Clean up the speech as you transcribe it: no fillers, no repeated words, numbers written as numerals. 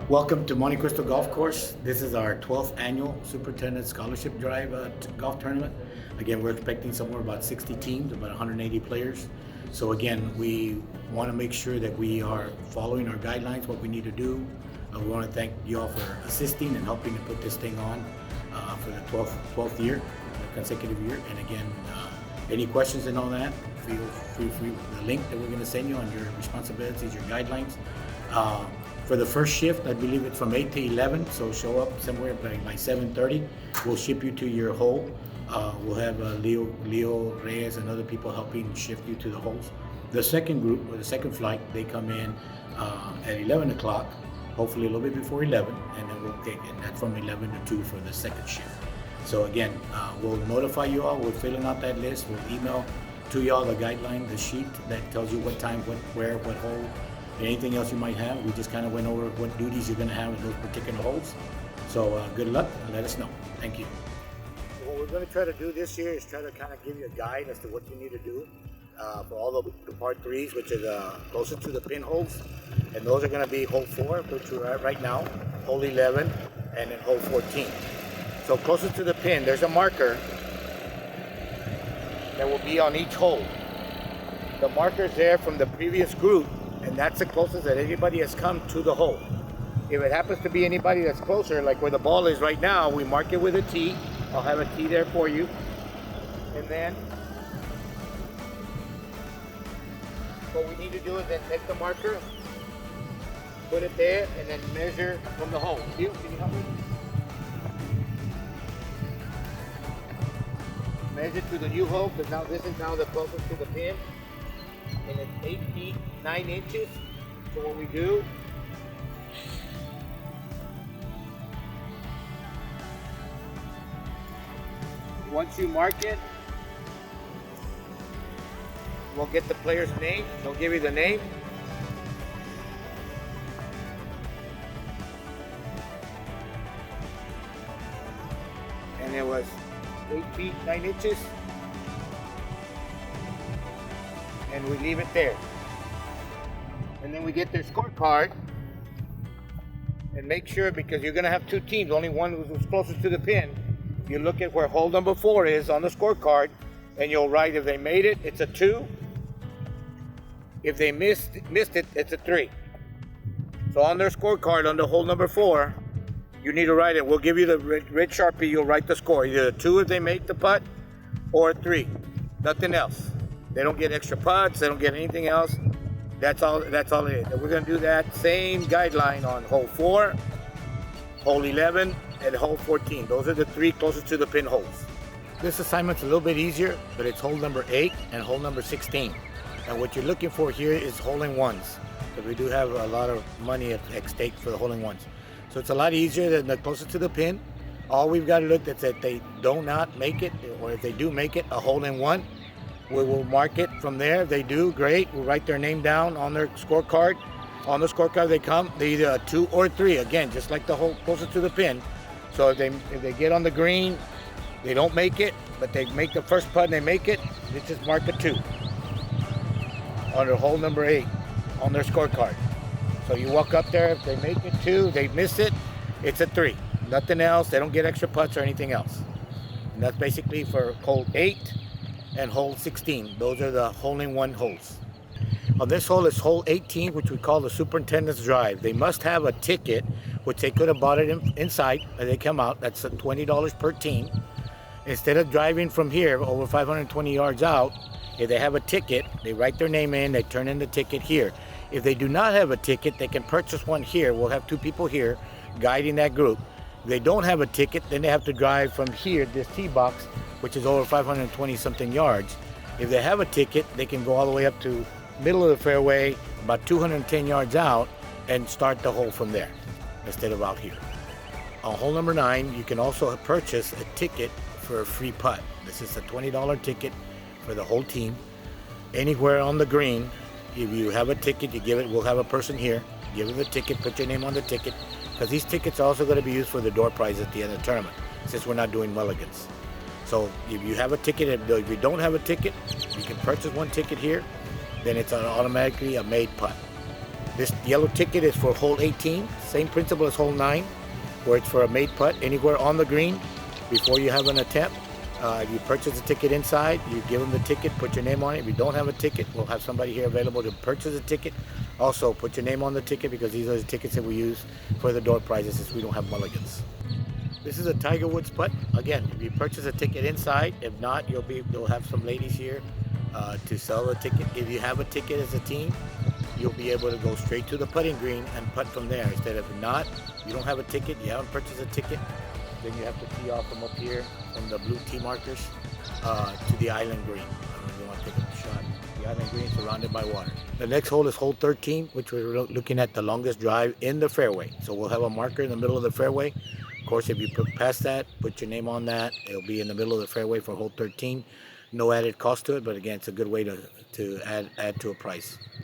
Welcome to Monte Cristo Golf Course. This is our 12th annual Superintendent Scholarship Drive golf tournament. Again, we're expecting somewhere about 60 teams, about 180 players. So again, we want to make sure that we are following our guidelines, what we need to do. We want to thank you all for assisting and helping to put this thing on for the 12th year, consecutive year. And again, any questions and all that, feel free the link that we're going to send you on your responsibilities, your guidelines. For the first shift, I believe it's from 8 to 11, so show up somewhere by 7:30. We'll ship you to your hole. We'll have Leo Reyes and other people helping shift you to the holes. The second group, or the second flight, they come in at 11 o'clock, hopefully a little bit before 11, and then we'll take it. That's from 11 to 2 for the second shift. So again, we'll notify you all. We're filling out that list. We'll email to y'all the guideline, the sheet that tells you what time, what, where, what hole, anything else you might have. We just kind of went over what duties you're going to have in those particular holes. So good luck and let us know. Thank you. What we're going to try to do this year is try to kind of give you a guide as to what you need to do for all the part threes, which is closest to the pin holes. And those are going to be hole 4, which we're at right now, hole 11, and then hole 14. So closest to the pin, there's a marker that will be on each hole. The marker's there from the previous group, and that's the closest that anybody has come to the hole. If it happens to be anybody that's closer, like where the ball is right now, we mark it with a T. I'll have a T there for you. And then what we need to do is then take the marker, put it there, and then measure from the hole. Can you help me? Measure to the new hole, because now this is now the closest to the pin. And it's 8 feet 9 inches. So what we do, once you mark it, we'll get the player's name. They'll give you the name. And it was 8 feet 9 inches. And we leave it there. And then we get their scorecard and make sure, because you're going to have two teams, only one who's closest to the pin. You look at where hole number 4 is on the scorecard, and you'll write if they made it, it's a 2. If they missed it, it's a 3. So on their scorecard, under hole number 4, you need to write it. We'll give you the red Sharpie, you'll write the score. Either a 2 if they make the putt, or a 3. Nothing else. They don't get extra putts, they don't get anything else. That's all it is. And we're going to do that same guideline on hole 4, hole 11, and hole 14. Those are the 3 closest to the pin holes. This assignment's a little bit easier, but it's hole number 8 and hole number 16. And what you're looking for here is hole-in-ones, because we do have a lot of money at stake for the hole-in-ones. So it's a lot easier than the closest to the pin. All we've got to look at is that they do not make it, or if they do make it, a hole-in-one. We will mark it from there. If they do, great. We'll write their name down on their scorecard. On the scorecard they come, they're either a 2 or 3. Again, just like the hole closest to the pin. So if they get on the green, they don't make it, but they make the first putt and they make it, they just mark a 2 under hole number 8 on their scorecard. So you walk up there, if they make it 2, they miss it, it's a 3. Nothing else. They don't get extra putts or anything else. And that's basically for hole 8 and hole 16. Those are the hole-in-one holes. On this hole is hole 18, which we call the Superintendent's Drive. They must have a ticket, which they could have bought it inside as they come out. That's $20 per team. Instead of driving from here over 520 yards out, if they have a ticket, they write their name in, they turn in the ticket here. If they do not have a ticket, they can purchase one here. We'll have 2 people here guiding that group. If they don't have a ticket, then they have to drive from here, this tee box, which is over 520 something yards. If they have a ticket, they can go all the way up to middle of the fairway, about 210 yards out, and start the hole from there instead of out here. On hole number 9, you can also purchase a ticket for a free putt. This is a $20 ticket for the whole team. Anywhere on the green, if you have a ticket, you give it. We'll have a person here, give them the ticket, put your name on the ticket, because these tickets are also going to be used for the door prize at the end of the tournament, since we're not doing mulligans. So if you have a ticket, if you don't have a ticket, you can purchase one ticket here, then it's automatically a made putt. This yellow ticket is for hole 18, Same principle as hole 9, where it's for a made putt anywhere on the green before you have an attempt. You purchase a ticket inside, you give them the ticket, put your name on it. If you don't have a ticket, we'll have somebody here available to purchase a ticket. Also, put your name on the ticket because these are the tickets that we use for the door prizes since we don't have mulligans. This is a Tiger Woods putt. Again, if you purchase a ticket inside, if not, you'll have some ladies here to sell the ticket. If you have a ticket as a team, you'll be able to go straight to the putting green and putt from there. Instead of not, you don't have a ticket, you haven't purchased a ticket, then you have to tee off from up here from the blue tee markers to the island green. You want to take a shot. The island green is surrounded by water. The next hole is hole 13, which we're looking at the longest drive in the fairway. So we'll have a marker in the middle of the fairway. Of course, if you put past that, put your name on that. It'll be in the middle of the fairway for hole 13. No added cost to it, but again, it's a good way to add to a price.